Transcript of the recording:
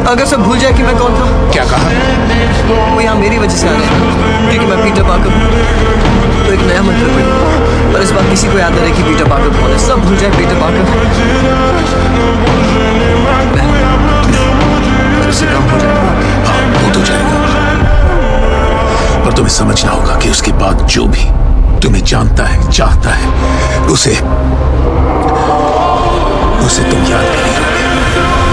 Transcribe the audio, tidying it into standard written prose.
अगर सब भूल जाए कि मैं कौन था। क्या कहा? वो यहाँ मेरी वजह से आ रहे हैं क्योंकि मैं पीटर पार्कर हूँ। तो एक नया मंत्र पढ़ी और इस बार किसी को याद न रहे कि पीटर पार्कर कौन है। सब भूल जाए पीटर पार्कर। मेरे से काम हो जाएगा। हाँ, हो तो जाएगा, पर तुम्हें समझना होगा कि उसके बाद जो भी तुम्हें जानता है, चाहता है, उसे तुम याद नहीं रखोगे।